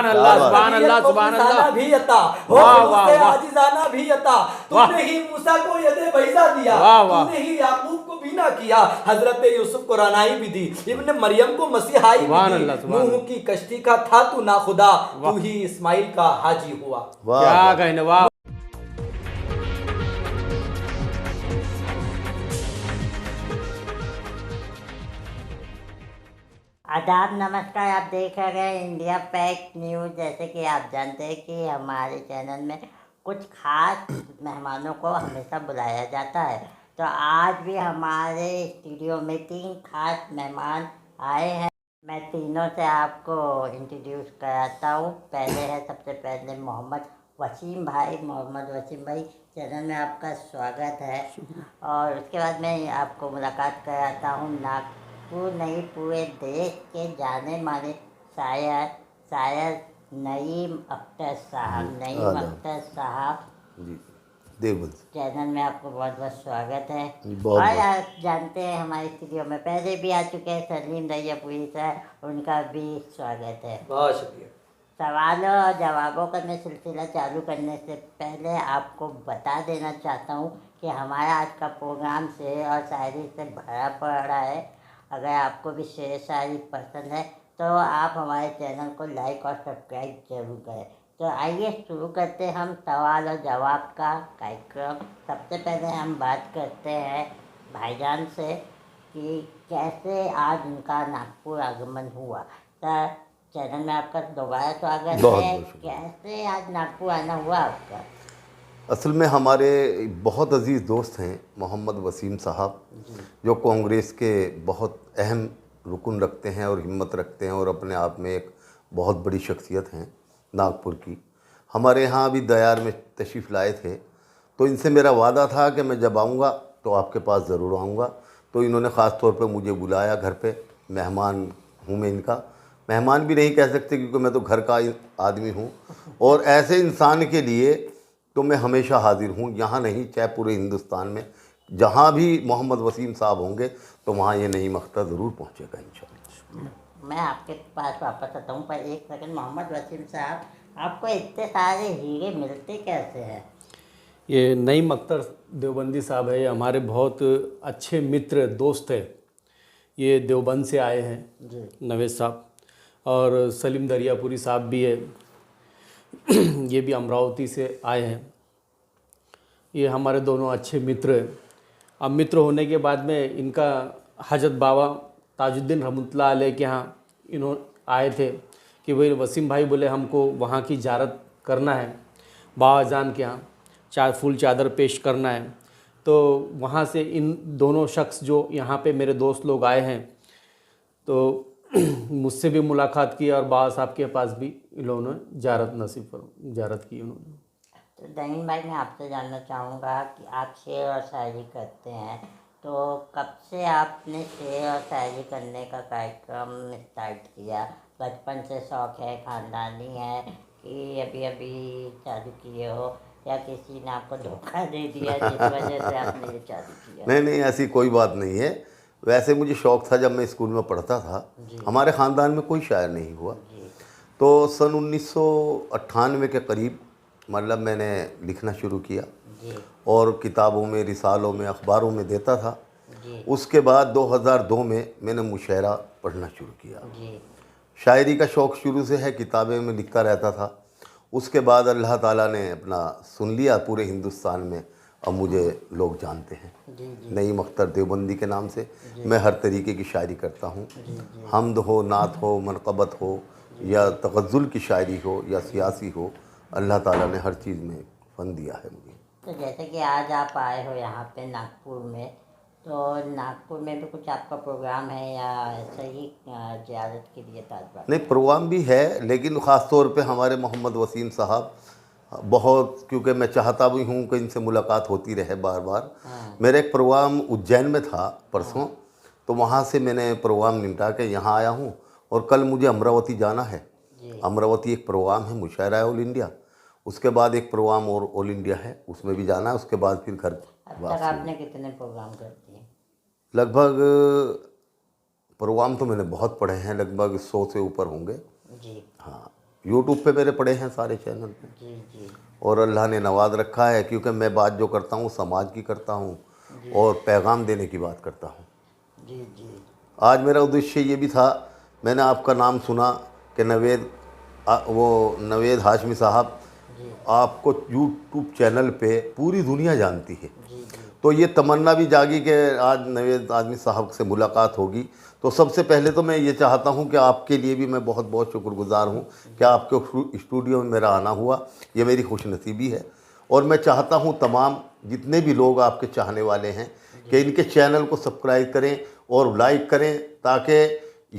सुभान अल्लाह, सुभान अल्लाह, सुभान अल्लाह। भी अता हो, वाह, वाह, वाह। आजिजाना भी अता। तूने ही मूसा को यदे बैजा दिया, वाह, वाह। तूने ही याकूब को बीना किया, हजरत यूसुफ को रानाई भी दी, इब्ने मरियम को मसीहाई भी सुभान दी। अल्लाह, सुभान नूह की कश्ती का था तू ना खुदा, वाह। तू ही इस्माइल का हाजी हुआ। क्या कहने, वाह। आदाब, नमस्कार। आप देख रहे हैं इंडिया फैक्ट न्यूज़। जैसे कि आप जानते हैं कि हमारे चैनल में कुछ खास मेहमानों को हमेशा बुलाया जाता है, तो आज भी हमारे स्टूडियो में 3 खास मेहमान आए हैं। मैं तीनों से आपको इंट्रोड्यूस कराता हूँ। पहले है, सबसे पहले मोहम्मद वसीम भाई। मोहम्मद वसीम भाई, चैनल में आपका स्वागत है। और उसके बाद मैं आपको मुलाकात कराता हूँ नागपुर नहीं, पूरे देश के जाने माने शायर नईम अख्तर साहब। नईम अख्तर साहब जी, देवबंद चैनल में आपको बहुत बहुत स्वागत है। बहुत और आप जानते हैं हमारे स्टूडियो में पहले भी आ चुके हैं सलीम दरियापुरी सर, उनका भी स्वागत है। बहुत शुक्रिया। सवालों और जवाबों का मैं सिलसिला चालू करने से पहले आपको बता देना चाहता हूँ कि हमारा आज का प्रोग्राम शेर और शायरी से भरा पड़ा है। अगर आपको भी शेर शायरी पसंद है तो आप हमारे चैनल को लाइक और सब्सक्राइब जरूर करें। तो आइए शुरू करते हैं हम सवाल और जवाब का कार्यक्रम। सबसे पहले हम बात करते हैं भाईजान से कि कैसे आज उनका नागपुर आगमन हुआ। तो चैनल में आपका दोबारा स्वागत बहुत है। बहुत शुक्रिया। कैसे आज नागपुर आना हुआ आपका? असल में हमारे बहुत अजीज़ दोस्त हैं मोहम्मद वसीम साहब, जो कांग्रेस के बहुत अहम रुकन रखते हैं और हिम्मत रखते हैं और अपने आप में एक बहुत बड़ी शख्सियत हैं नागपुर की। हमारे यहाँ अभी दयार में तशरीफ़ लाए थे, तो इनसे मेरा वादा था कि मैं जब आऊँगा तो आपके पास ज़रूर आऊँगा। तो इन्होंने ख़ास तौर पे मुझे बुलाया घर पे। मेहमान हूँ मैं इनका, मेहमान भी नहीं कह सकते क्योंकि मैं तो घर का आदमी हूँ। और ऐसे इंसान के लिए तो मैं हमेशा हाजिर हूँ, यहाँ नहीं चाहे पूरे हिंदुस्तान में जहाँ भी मोहम्मद वसीम साहब होंगे तो वहाँ ये नईम अख्तर ज़रूर पहुँचेगा इंशाअल्लाह। मैं आपके पास वापस आता हूँ, पर एक सेकंड। मोहम्मद वसीम साहब, आपको इतने सारे हीरे मिलते कैसे हैं? ये नईम अख्तर देवबंदी साहब है, ये हमारे बहुत अच्छे मित्र दोस्त है। ये देवबंद से आए हैं जी। नवेद साहब, और सलीम दरियापुरी साहब भी है, ये भी अमरावती से आए हैं। ये हमारे दोनों अच्छे मित्र हैं। अब मित्र होने के बाद में इनका हजरत बाबा ताजुद्दीन रहमतुल्लाह अलैह के यहाँ इन्होंने आए थे कि भाई वसीम भाई बोले हमको वहाँ की ज़ियारत करना है, बाबा जान के यहाँ फूल चादर पेश करना है। तो वहाँ से इन दोनों शख्स जो यहाँ पे मेरे दोस्त लोग आए हैं, तो मुझसे भी मुलाकात की और बाबा साहब के पास भी इन्होंने ज़ियारत की उन्होंने। तो नईम भाई, मैं आपसे जानना चाहूँगा कि आप शेर और शायरी करते हैं, तो कब से आपने शेर और शायरी करने का कार्यक्रम स्टार्ट किया? बचपन से शौक़ है, ख़ानदानी है, कि अभी अभी चालू किए हो, या किसी ने आपको धोखा दे दिया जिस वजह से आपने ये चालू किया? नहीं नहीं, ऐसी कोई बात नहीं है। वैसे मुझे शौक़ था, जब मैं स्कूल में पढ़ता था हमारे ख़ानदान में कोई शायर नहीं हुआ। तो सन 1998 के करीब मतलब मैंने लिखना शुरू किया और किताबों में, रिसालों में, अखबारों में देता था। उसके बाद 2002 में मैंने मुशायरा पढ़ना शुरू किया। शायरी का शौक़ शुरू से है, किताबें में लिखता रहता था। उसके बाद अल्लाह ताला ने अपना सुन लिया पूरे हिंदुस्तान में, अब मुझे लोग जानते हैं नईम अख्तर देवबंदी के नाम से। मैं हर तरीके की शायरी करता हूँ, हम्द हो, नात हो, मनक़बत हो, या तग़ज़्ज़ुल की शायरी हो, या सियासी हो, अल्लाह ताला ने हर चीज़ में फ़न दिया है मुझे। तो जैसे कि आज आप आए हो यहाँ पे नागपुर में, तो नागपुर में भी कुछ आपका प्रोग्राम है या ऐसे ही ज़ियारत के लिए ताजबाग? नहीं, प्रोग्राम भी है, लेकिन ख़ास तौर पे हमारे मोहम्मद वसीम साहब बहुत, क्योंकि मैं चाहता भी हूँ कि इनसे मुलाकात होती रहे बार बार। मेरा एक प्रोग्राम उज्जैन में था परसों, तो वहाँ से मैंने प्रोग्राम निपटा के यहाँ आया हूँ और कल मुझे अमरावती जाना है। अमरावती एक प्रोग्राम है, मुशायरा है ऑल इंडिया। उसके बाद एक प्रोग्राम और ऑल इंडिया है, उसमें भी जाना है। उसके बाद फिर घर अब तक आपने कितने प्रोग्राम कर दिए? लगभग प्रोग्राम तो मैंने बहुत पढ़े हैं, लगभग 100 से ऊपर होंगे। जी। हाँ, यूट्यूब पे मेरे पड़े हैं सारे चैनल पे। जी जी और अल्लाह ने नवाज रखा है, क्योंकि मैं बात जो करता हूँ समाज की करता हूँ और पैगाम देने की बात करता हूँ। जी जी आज मेरा उद्देश्य ये भी था, मैंने आपका नाम सुना कि नवेद हाशमी साहब, आपको यूट्यूब चैनल पे पूरी दुनिया जानती है। जी जी तो ये तमन्ना भी जागी कि आज नवेद आदमी साहब से मुलाकात होगी। तो सबसे पहले तो मैं ये चाहता हूँ कि आपके लिए भी मैं बहुत बहुत शुक्रगुजार हूँ कि आपके स्टूडियो में मेरा आना हुआ, ये मेरी खुशनसीबी है। और मैं चाहता हूँ तमाम जितने भी लोग आपके चाहने वाले हैं कि इनके चैनल को सब्सक्राइब करें और लाइक करें, ताकि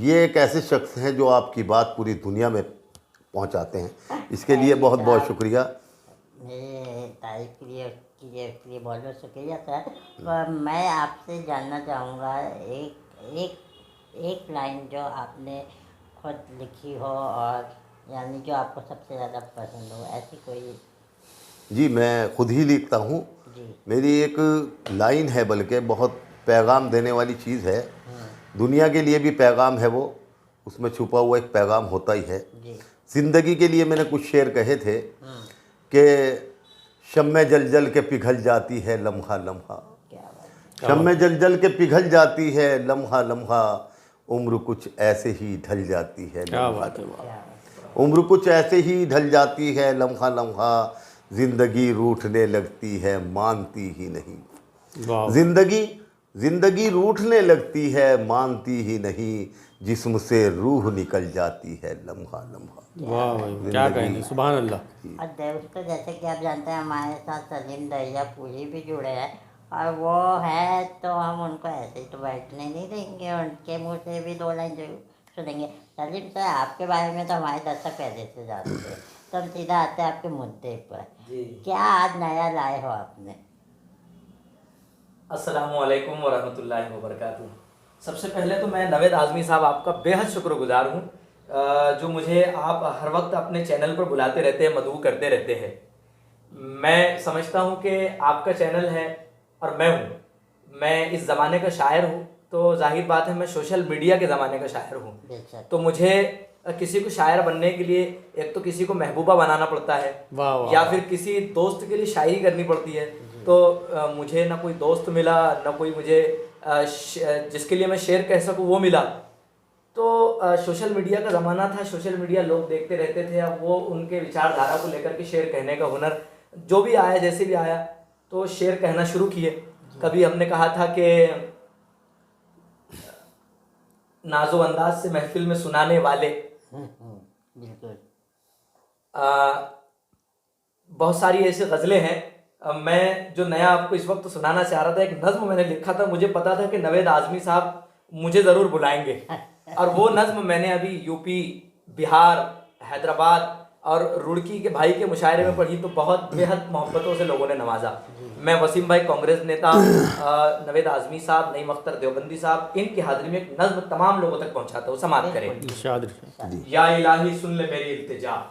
ये एक ऐसे शख्स हैं जो आपकी बात पूरी दुनिया में पहुँचाते हैं। इसके लिए बहुत बहुत शुक्रिया। मेरे तारीफ के लिए उसके लिए बहुत बहुत शुक्रिया सर। पर मैं आपसे जानना चाहूँगा एक लाइन जो आपने खुद लिखी हो और यानी जो आपको सबसे ज़्यादा पसंद हो, ऐसी कोई। जी, मैं खुद ही लिखता हूँ। जी मेरी एक लाइन है, बल्कि बहुत पैगाम देने वाली चीज़ है। दुनिया के लिए भी पैगाम है, वो उसमें छुपा हुआ एक पैगाम होता ही है। जी ज़िंदगी के लिए मैंने कुछ शेर कहे थे कि शम्मे जल जल के पिघल जाती है लम्हा लम्हा, क्या बात शम्मे जल जल के पिघल जाती है लम्हा लम्हा, उम्र कुछ ऐसे ही ढल जाती है क्या लम्हा बात है, लम्हा। क्या बात उम्र कुछ ऐसे ही ढल जाती है लम्हा लम्हा, ज़िंदगी रूठने लगती है मानती ही नहीं। वाह जिंदगी रूठने लगती है मानती ही नहीं, जिस्म से रूह निकल जाती है लम्हा लम्हा। वाह भाई, क्या कहने, सुभान अल्लाह। और दोस्तों, जैसे कि आप जानते हैं हमारे साथ सलीम दरियापुरी भी जुड़े हैं, और वो है तो हम उनको ऐसे ही तो बैठने नहीं देंगे, उनके मुंह से भी दो लाइन जरूर सुनेंगे। सलीम सर, आपके बारे में तो हमारे दर्शक पहले से जानते हैं, तो हम सीधा आते हैं आपके मुद्दे पर। जी। क्या आज नया लाए हो आपने? अस्सलामुअलैकुम वरहमतुल्लाहि वबरकातुहू। सबसे पहले तो मैं नवेद आज़मी साहब आपका बेहद शुक्रगुजार हूँ, जो मुझे आप हर वक्त अपने चैनल पर बुलाते रहते हैं, मदऊ करते रहते हैं। मैं समझता हूँ कि आपका चैनल है और मैं हूँ, मैं इस ज़माने का शायर हूँ, तो जाहिर बात है मैं सोशल मीडिया के ज़माने का शायर हूँ। बेशक। तो मुझे किसी को शायर बनने के लिए एक तो किसी को महबूबा बनाना पड़ता है, वाह, वाह, या वाह। फिर किसी दोस्त के लिए शायरी करनी पड़ती है। तो मुझे ना कोई दोस्त मिला, ना कोई मुझे जिसके लिए मैं शेर कह सकूँ वो मिला। तो सोशल मीडिया का ज़माना था, सोशल मीडिया लोग देखते रहते थे, अब वो उनके विचारधारा को लेकर के शेर कहने का हुनर जो भी आया, जैसे भी आया, तो शेर कहना शुरू किए। कभी हमने कहा था कि नाजो अंदाज से महफिल में सुनाने वाले, बिल्कुल। बहुत सारी ऐसी गज़लें हैं। मैं जो नया आपको इस वक्त सुनाना चाह रहा था, एक नज़्म मैंने लिखा था, मुझे पता था कि नवेद आज़मी साहब मुझे ज़रूर बुलाएंगे, और वो नज़्म मैंने अभी यूपी, बिहार, हैदराबाद और रुड़की के भाई के मुशायरे में पढ़ी, तो बहुत बेहद मोहब्बतों से लोगों ने नवाजा। मैं वसीम भाई कांग्रेस नेता, नवेद आज़मी साहब, नईम अख्तर देवबंदी साहब, इनकी हाजिरी में एक नज़्म तमाम लोगों तक पहुंचाता हूँ, समात करें। इरशाद इरशाद। या इलाही सुन ले मेरी इल्तिजा,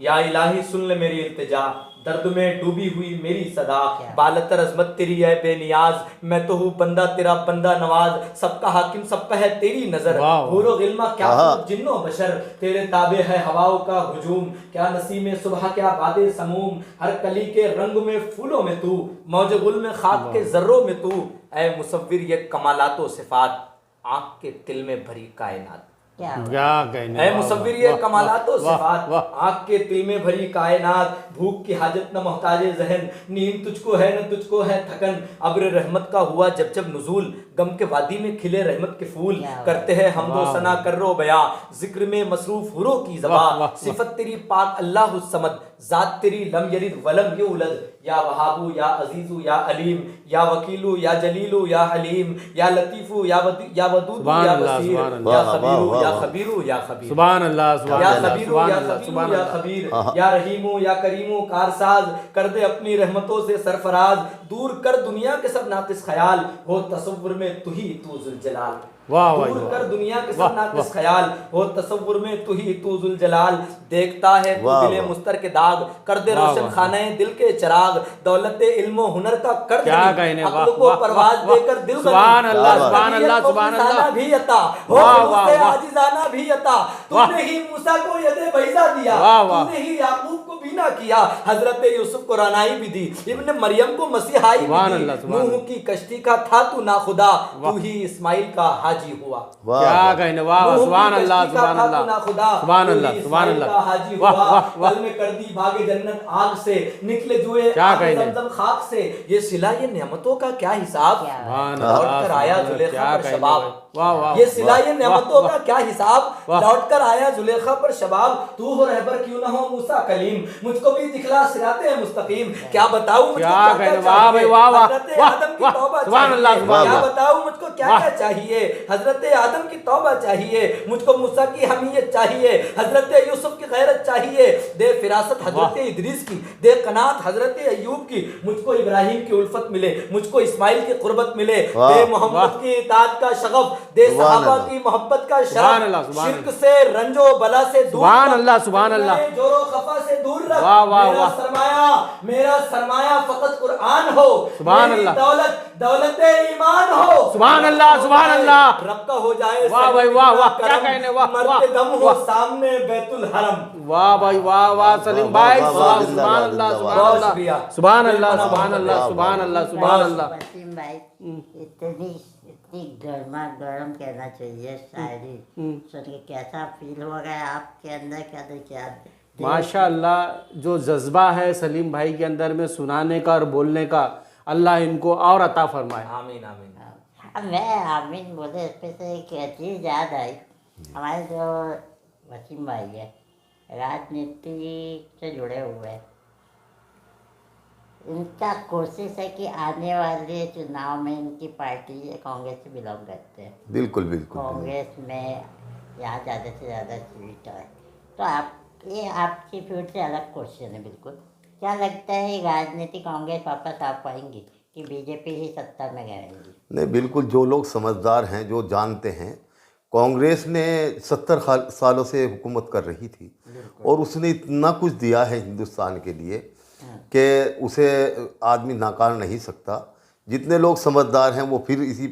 या इलाही सुन ले मेरी इल्तिजा, दर्द में डूबी हुई मेरी सदा, बालतर अजमत तेरी है बेनियाज, मैं तो हूँ बंदा तेरा बंदा नवाज, सबका हाकिम सब पे है तेरी नजर, हूरो गिल्मा क्या जिन्नो बशर, तेरे ताबे है हवाओं का हुजूम, क्या नसीम सुबह क्या बादे समूम, हर कली के रंग में फूलों में तू, मौज गुल में खाक के जर्रों में तू, ऐ मुसव्विर ये कमालातो सिफात, आँख के तिल में भरी कायनात। क्या कहने, ऐ मुसव्विर ये कमालातो वाह, सिफात, वाह। आँख के तिल में भरी कायनात, भूख की हाजत न मोहताजे जहन, नींद तुझको है न तुझको है थकन, अब्र रहमत का हुआ जब जब नुजूल, गम के वादी में खिले रहमत के फूल, करते हैं हमदो सना कर्रो बया, जिक्र में मसरूफ हुरो की ज़बां, सिफत तेरी पाक अल्लाह समद, ज़ात तेरी लम यलिद वलम युलद, या वहाबू या अजीजू या अलीम, या वकीलू या जलीलू या हलीम, या लतीफू या वदूदू या बसीर, या खबीरू या खबीरू या खबीर, सुभान अल्लाह, सुभान या अल्लाह, खबीरू सुभान या अल्लाह, खबीरू सुभान या अल्लाह। खबीर, या रहीमू या करीमू कारसाज, कर दे अपनी रहमतों से सरफराज, दूर कर दुनिया के सब नाकिस ख्याल, हो तसव्वुर में में तू ही तू जुल जलाल। वाह वाह दूर वाह। कर दुनिया के वाह, सब नाकिस वाह। ख्याल, हो तसव्वुर में तू ही तू जुल जलाल। देखता है तू वाह, दिले वाह। मुस्तर के दाग, कर दे वाह, रोशन वाह। खाने दिल के चिराग। दौलत इल्म हुनर का कर दे क्या दी, कहने, वाह, अक्ल को वाह, परवाज वाह, देकर दिल सुभान गनी। अल्लाह, और सुभान तबीयत अल्लाह, को सुभान फसाना अल्लाह। भी अता हो, वाह, मुझसे वाह, वाह। आजिज़ाना भी अता। वाह। तूने ही मूसा को यदे बैजा दिया, वाह, वाह। तूने ही याकूब को बीना किया, हजरत यूसुफ को रानाई भी दी, इब्न मरियम को मसीहाई भी सुभान दी। अल्लाह, सुभान नूह अल्लाह। की कश्ती का था तू ना खुदा, वाह। तू ही इस्माइल का हाजी हुआ। वाह, क्या वाह। कहने, वाह वाह, नूह की सुभान अल्लाह, कश्ती का सुभान था अल्लाह, तू ना खुदा, सुभान तू ही अल्लाह, सुभान इस्माइल का अल्लाह। हाजी वाह हुआ। वाह वाह। कल में कर दी भागे जन्नत आग से, निकले जुए क्या आग कहने। जमजम खाक से। ये सिला ये नेमतों का क्या हिसाब, क्या सुभान लौट अल्लाह, कर आया सुभान अल्लाह, जुलेखा क्या पर कहने शबाब। भाई। वाह वाह। ये सिला ये वाह, नेमतों वाह, का क्या हिसाब, वाह। लौट कर आया जुलेखा पर शबाब। तू हो रहबर क्यों ना हो मूसा कलीम, मुझको भी दिखला सिराते मुस्तकीम। क्या बताऊं मुझको क्या क्या क्या कहने, वाह भाई, चाहिए, वाह, वाह, हजरत वाह, आदम की वाह, तौबा सुभान अल्लाह, चाहिए। सुभान क्या अल्लाह। बताऊं मुझको क्या वाह। क्या चाहिए, हजरत आदम की तौबा चाहिए। मुझको मूसा की हमीयत चाहिए, हजरत यूसुफ की गैरत चाहिए। दे फिरासत हजरत इदरीस की, दे कनात हजरत अय्यूब की। मुझको इब्राहिम की उल्फत मिले, मुझको इस्माइल की कुर्बत मिले। वाह। दे मोहम्मद की इताअत का शगफ, दे सुभान सहाबा अल्लाह। की मोहब्बत का सुभान शरफ। अल्लाह, सुभान शिर्क से रंजो बला से दूर सुभान रख, अल्लाह, सुभान अल्लाह। फितने जोरो खफा से दूर रख। वाह, वाह, मेरा वाह। सरमाया, मेरा सरमाया फकत कुरान हो, सुभान मेरी अल्लाह। दौलत दौलत ईमान हो। सुभान अल्लाह, सुभान अल्लाह। रब का हो जाए वाह भाई, वाह, वाह, क्या कहने, वाह, मरते वाह, दम हो वाह। सामने बैतुल हरम। वाह भाई, वाह वाह सलीम वाह, भाई, वाह, सुभान वाह, अल्लाह, जिंदाबाद, सुभान जिंदाबाद। अल्लाह, शुक्रिया। सुभान अल्लाह, वाह, सुभान वाह, अल्लाह, वाह, सुभान वाह। अल्लाह, सुभान अल्लाह। वसीम भाई, इतनी गर्मा गर्म कहना चाहिए शायरी सुन के कैसा फील हो रहा है आपके अंदर, क्या माशाअल्लाह, जो जज्बा है सलीम भाई के अंदर में सुनाने का और बोलने का, अल्लाह इनको और अता फरमाए। आमीन आमीन। अब मैं आमीन बोले इस पे से एक चीज़ याद आई। हमारे जो वसीम भाई है राजनीति से जुड़े हुए हैं, इनका कोशिश है कि आने वाले चुनाव में इनकी पार्टी कांग्रेस से बिलोंग करते हैं, बिल्कुल बिल्कुल। कांग्रेस में यहाँ ज़्यादा से ज़्यादा सीट है। तो आप ये आपकी फील्ड से अलग क्वेश्चन है बिल्कुल, क्या लगता है राजनीति कांग्रेस वापस आ पाएंगी कि बीजेपी ही सत्ता में रहेंगी? नहीं, बिल्कुल, जो लोग समझदार हैं, जो जानते हैं, कांग्रेस ने 70 सालों से हुकूमत कर रही थी और उसने इतना कुछ दिया है हिंदुस्तान के लिए कि उसे आदमी नकार नहीं सकता। जितने लोग समझदार हैं वो फिर इसी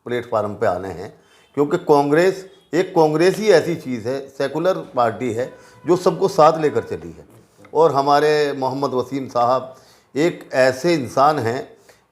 प्लेटफार्म पे आने हैं, क्योंकि कांग्रेस ही ऐसी चीज़ है, सेकुलर पार्टी है जो सबको साथ लेकर चली है। और हमारे मोहम्मद वसीम साहब एक ऐसे इंसान हैं,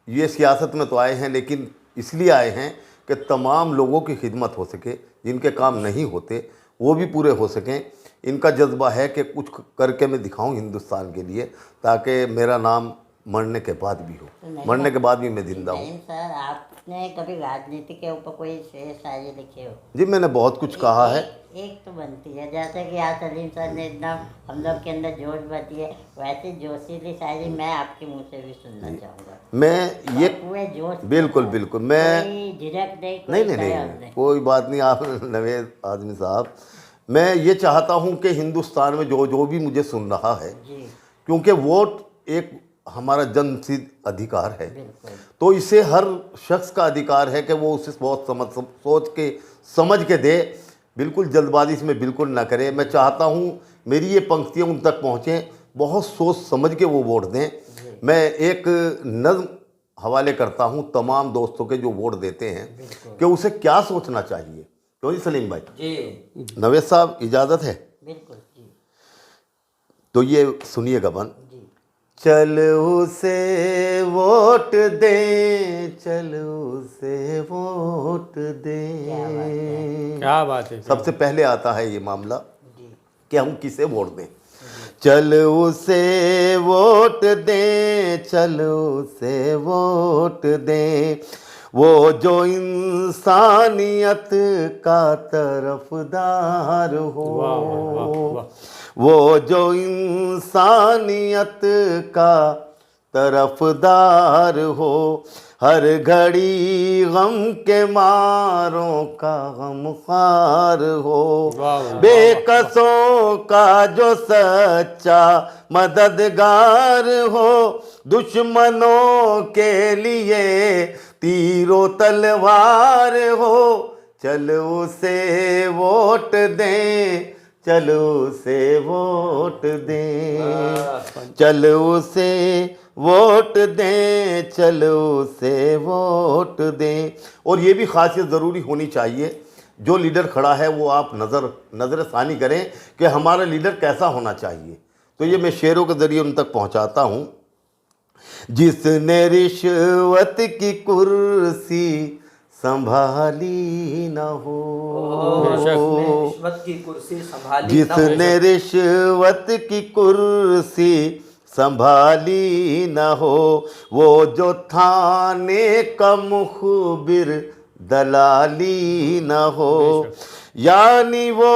ये सियासत में तो आए हैं लेकिन इसलिए आए हैं कि तमाम लोगों की खिदमत हो सके, जिनके काम नहीं होते वो भी पूरे हो सकें। इनका जज्बा है कि कुछ करके मैं दिखाऊं हिंदुस्तान के लिए, ताकि मेरा नाम मरने के बाद भी हो, मरने के बाद भी मैं जिंदा हूँ। नहीं सर, आपने कभी राजनीति के ऊपर कोई शेर शायरी लिखे हो? जी, मैंने बहुत कुछ कहा है। एक तो बनती है, जैसे कि आज सलीम सर ने एकदम हम लोग के अंदर जोश भरती है, वैसे जोशीली शायरी मैं आपके मुंह से भी सुनना चाहूँगा। मैं ये पूरे जोश, बिल्कुल बिल्कुल, मैं कोई झिझक नहीं, कोई नहीं नहीं दया नहीं, नहीं। कोई बात नहीं। आप नवे आदमी साहब, मैं ये चाहता हूँ कि हिंदुस्तान में जो भी मुझे सुन रहा है, जी क्योंकि वोट एक हमारा जनसिद्ध अधिकार है, बिल्कुल। तो इसे हर शख्स का अधिकार है कि वो उसे बहुत समझ के दे, बिल्कुल जल्दबाजी में बिल्कुल ना करे। मैं चाहता हूँ मेरी ये पंक्तियाँ उन तक पहुँचें, बहुत सोच समझ के वो वोट दें। मैं एक नज़्म हवाले करता हूँ तमाम दोस्तों के जो वोट देते हैं कि उसे क्या सोचना चाहिए। क्यों जी सलीम भाई? जी नवेद साहब, इजाज़त है? बिल्कुल जी तो ये सुनिएगा बन। जी। चल उसे वोट दे, चल उसे वोट दे। क्या बात है। सबसे पहले आता है ये मामला जी कि हम किसे वोट दें। चल उसे वोट दे, चल उसे वोट दे, वो जो इंसानियत का तरफदार हो, वाह, वाह, वाह, वाह। वो जो इंसानियत का तरफदार हो, हर घड़ी गम के मारों का गमख्वार हो, वाह, वाह, बेकसों का जो सच्चा मददगार हो, दुश्मनों के लिए तीरो तलवार हो, चलो उसे वोट दें, चलो उसे वोट दें, चलो उसे वोट दें, चलो उसे वोट दें। और ये भी खासियत ज़रूरी होनी चाहिए, जो लीडर खड़ा है वो आप नज़रसानी करें कि हमारा लीडर कैसा होना चाहिए। तो ये मैं शेरों के ज़रिए उन तक पहुंचाता हूं। जिसने रिश्वत की कुर्सी संभाली न हो, रिश्वत की कुर्सी संभाली न हो, जिसने रिश्वत की कुर्सी संभाली न हो, वो जो थाने का मुखबिर दलाली न हो, यानी वो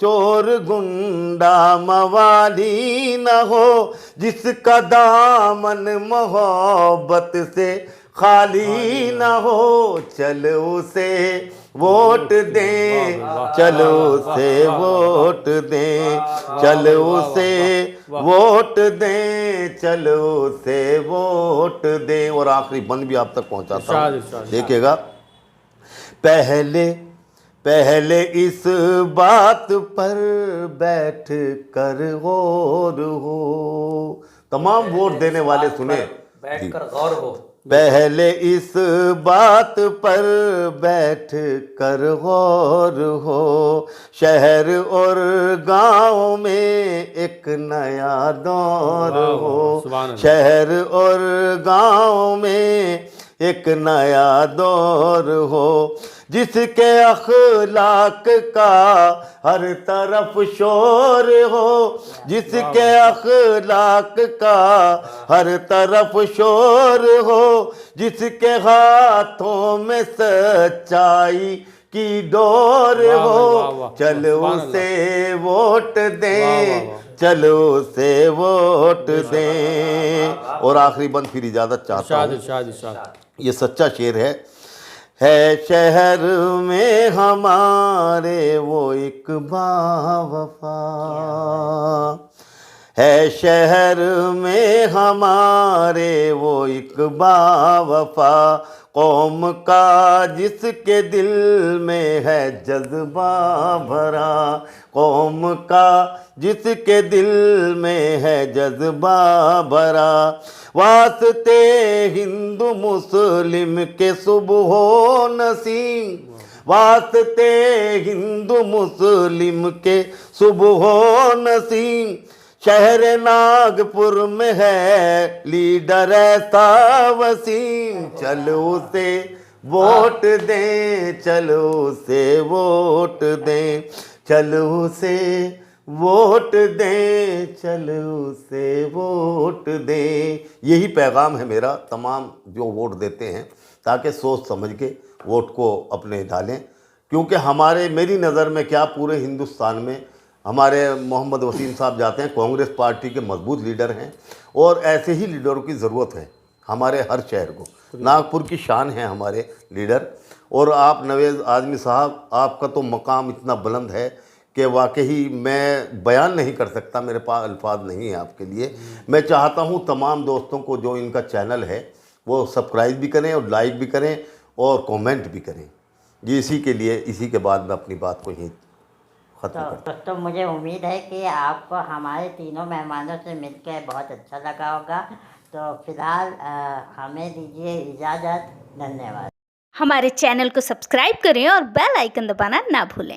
चोर गुंडा मवाली न हो, जिसका दामन मोहब्बत से खाली न हो, चलो उसे वोट दें, चलो उसे वोट दें, चलो उसे वोट दें, चलो उसे वोट दें। और आखिरी बंद भी आप तक पहुंचाता हूं, देखिएगा। पहले इस बात पर बैठ कर गौर हो, तमाम वोट देने वाले सुने, बैठकर गौर हो, पहले इस बात पर बैठ कर गौर हो, शहर और गांव में एक नया दौर हो, शहर और गांव में एक नया दौर हो, जिसके अखलाक का हर तरफ शोर हो, जिसके अखलाक का हर तरफ शोर हो, जिसके हाथों में सच्चाई की डोर हो, चलो उसे वोट दें, चलो उसे वोट दें। और आखिरी बंद फिर इजाज़त चाहता हूँ, ये सच्चा शेर है शहर में हमारे वो एक बावफा, है शहर में हमारे वो एक बावफा, कौम का जिसके दिल में है जज्बा भरा, कौम का जिसके दिल में है जज्बा भरा, वास्ते हिंदू मुस्लिम के सुबह नसीम, वास्ते हिंदू मुस्लिम के सुबह नसीम, शहर नागपुर में है लीडर ऐसा वसीम, चलो उसे वोट दें, चलो उसे वोट दें, चलो उसे वोट दें, चलो उसे वोट दें। यही पैगाम है मेरा तमाम जो वोट देते हैं, ताकि सोच समझ के वोट को अपने डालें, क्योंकि मेरी नज़र में क्या पूरे हिंदुस्तान में हमारे मोहम्मद वसीम साहब जाते हैं, कांग्रेस पार्टी के मजबूत लीडर हैं, और ऐसे ही लीडरों की ज़रूरत है हमारे हर शहर को। नागपुर की शान है हमारे लीडर, और आप नवेज़ आज़मी साहब, आपका तो मकाम इतना बुलंद है कि वाकई मैं बयान नहीं कर सकता, मेरे पास अल्फाज नहीं है आपके लिए। मैं चाहता हूँ तमाम दोस्तों को जो इनका चैनल है वो सब्सक्राइब भी करें और लाइक भी करें और कमेंट भी करें। जी इसी के लिए, इसी के बाद मैं अपनी बात को यहीं खत्म करता हूँ। दोस्तों मुझे उम्मीद है कि आपको हमारे तीनों मेहमानों से मिलकर बहुत अच्छा लगा होगा। तो फिलहाल हमें दीजिए इजाज़त। धन्यवाद। हमारे चैनल को सब्सक्राइब करें और बेल आइकन दबाना ना भूलें।